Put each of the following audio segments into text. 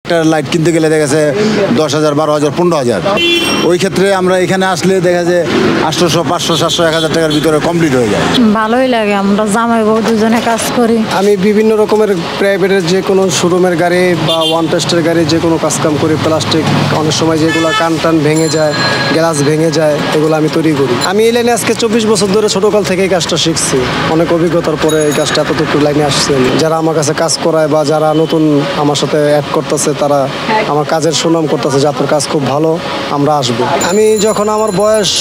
একটা লাইট কিনতে গেলে দেখা গেছে 10,000, 12,000, 15,000। ওই ক্ষেত্রে আমরা এখানে আসলে দেখা যায় 800, 500, 700, 1,000 টাকার ভিতরে কমপ্লিট হয়ে যায়। ভালোই লাগে, আমরা জামাই বউ দুজনে কাজ করি। আমি বিভিন্ন রকমের প্রাইভেটের যে কোনো শোরুমের গাড়ি বা ওয়ান টেস্টের গাড়ি যে কোনো কাজকাম করি। প্লাস্টিক অনেক সময় যেগুলো কান টান ভেঙে যায়, গ্লাস ভেঙে যায়, এগুলো আমি তৈরি করি। আমি এই লাইনে আজকে 24 বছর ধরে ছোটোকাল থেকে এই কাজটা শিখছি। অনেক অভিজ্ঞতার পরে এই কাজটা এতটুকু লাইনে আসছে। যারা আমার কাছে কাজ করায় বা যারা নতুন আমার সাথে অ্যাড করতেছে তারা আমার কাজের সুনাম করতেছে যে আপনার কাজ খুব ভালো, আমরা আসবো। আমি যখন আমার বয়স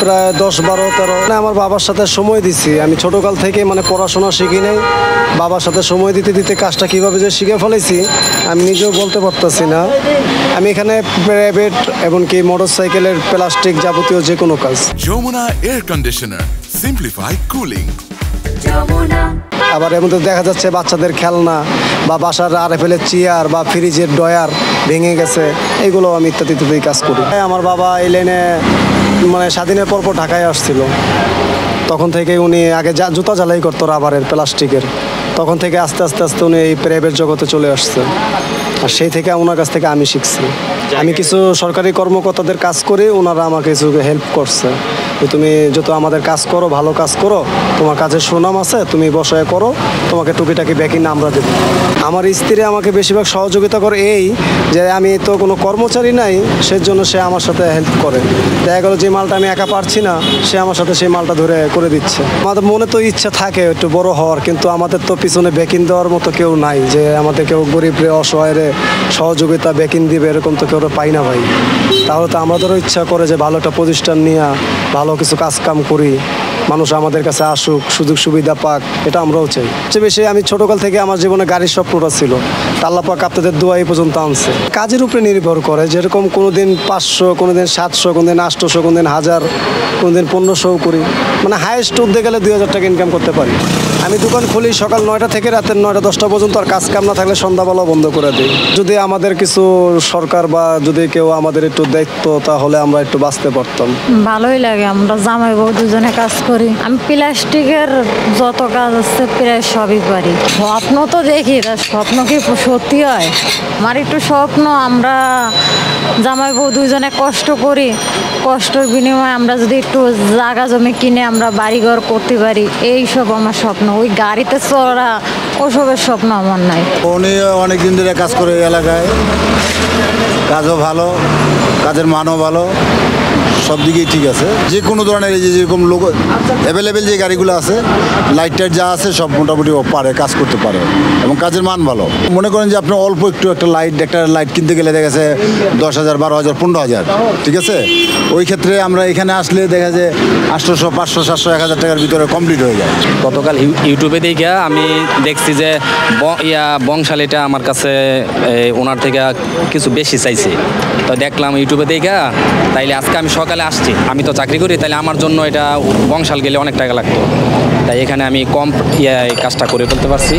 প্রায় 10, 12, 13 আমার বাবার সাথে সময় দিছি। আমি ছোটোকাল থেকে মানে পড়াশোনা শিখি নাই, বাবার সাথে সময় দিতে দিতে কাজটা কীভাবে যে শিখে ফেলেছি আমি নিজেও বলতে পারতেছি না। আমি এখানে প্রাইভেট এমনকি মোটর সাইকেলের প্লাস্টিক যাবতীয় যে কোনো কাজ। Jamuna air conditioner, simplified cooling. আবার এর মধ্যে দেখা যাচ্ছে বাচ্চাদের খেলনা বা বাসার আরএফএলের চেয়ার বা ফ্রিজের ডয়ার ভেঙে গেছে, এগুলো আমি ইত্যাদি কাজ করি। আমার বাবা এই লাইনে মানে স্বাধীনের পর ঢাকায় আসছিল, তখন থেকে উনি আগে জুতা জ্বালাই করতো রাবারের, প্লাস্টিকের। তখন থেকে আস্তে আস্তে উনি এই প্রাইভেট জগতে চলে আসছে। আর সেই থেকে ওনার কাছ থেকে আমি শিখছি। আমি কিছু সরকারি কর্মকর্তাদের কাজ করি, ওনারা আমাকে কিছু হেল্প করছে। তুমি যত আমাদের কাজ করো, ভালো কাজ করো, তোমার কাজের সুনাম আছে, তুমি বসায় করো, তোমাকে টুকিটাকি ব্যাকিং আমরা দেবো। আমার স্ত্রী আমাকে বেশিরভাগ সহযোগিতা করে এই যে আমি তো কোনো কর্মচারী নাই, সেজন্য সে আমার সাথে হেল্প করে। দেখা গেলো যে মালটা আমি একা পারছি না, সে আমার সাথে সেই মালটা ধরে করে দিচ্ছে। আমাদের মনে তো ইচ্ছা থাকে একটু বড় হওয়ার, কিন্তু আমাদের তো পিছনে ব্যাকিং দেওয়ার মতো কেউ নাই যে আমাদের কেউ গরিব রে, অসহায় সহযোগিতা ব্যাকিং দিবে, এরকম তো কেউ পাই না ভাই। তাহলে তো আমাদেরও ইচ্ছা করে যে ভালো একটা প্রতিষ্ঠান নিয়ে ভালো কিছু কাজ কাম করি, মানুষ আমাদের কাছে আসুক, সুযোগ সুবিধা পাক, এটা আমরাও চাই। সবচেয়ে বেশি আমি ছোটোকাল থেকে আমার জীবনে গাড়ির স্বপ্নটা ছিল, আল্লাহ পাক আপনাদের দোয়া এই পর্যন্ত আনছে। কাজের উপরে নির্ভর করে, যেরকম কোনোদিন 500, কোনোদিন 700, কোনোদিন 800, কোনোদিন 1000, কোনোদিন 1500 করি। মানে হাইয়েস্ট উঠতে গেলে 2000 টাকা ইনকাম করতে পারি। আমি দোকান খুলি সকাল 9টা থেকে রাতের 9টা 10টা পর্যন্ত, আর কাজ কাম না থাকলে সন্ধ্যাবেলাও বন্ধ করে দিই। যদি আমাদের কিছু সরকার বা যদি কেউ আমাদের একটু দেখতো তাহলে আমরা একটু বাঁচতে পারতাম। ভালোই লাগে, আমরা জামাই বউ দুজনে কাজ করি। আমি প্লাস্টিকের যত কাজ আছে প্রায় সবই পারি। স্বপ্ন তো দেখি, তার স্বপ্ন কি সত্যি হয়? আমার একটু স্বপ্ন, আমরা জামাই বউ দুজনে কষ্ট করি, কষ্টের বিনিময়ে আমরা যদি একটু জায়গা জমি কিনে আমরা বাড়িঘর করতে পারি, এই সব আমার স্বপ্ন। ওই গাড়িতে চড়া ওসবের স্বপ্ন আমার নাই। উনি অনেক দিন ধরে কাজ করে এই এলাকায়, কাজও ভালো, কাজের মানও ভালো, সব দিকেই ঠিক আছে। যে কোনো ধরনের এই যেরকম লোক অ্যাভেলেবেল যে গাড়িগুলো আছে, লাইট টাইট যা আছে সব মোটামুটি পারে, কাজ করতে পারে এবং কাজের মান ভালো। মনে করেন যে আপনি অল্প একটু একটা লাইট কিনতে গেলে দেখা গেছে 10,000, 12,000, 15,000, ঠিক আছে। ওই ক্ষেত্রে আমরা এখানে আসলে দেখা যায় 800, 500, 700, 1,000 টাকার ভিতরে কমপ্লিট হয়ে যায়। গতকাল ইউটিউবে দেখে আমি দেখছি যে বংশালীটা আমার কাছে ওনার থেকে কিছু বেশি চাইছে, তো দেখলাম ইউটিউবে দেখে, তাইলে আজকে আমি সকালে আসছি। আমি তো চাকরি করি, তাইলে আমার জন্য এটা বংশাল গেলে অনেক টাকা লাগতো, তাই এখানে আমি কম কাজটা করে ফেলতে পারছি।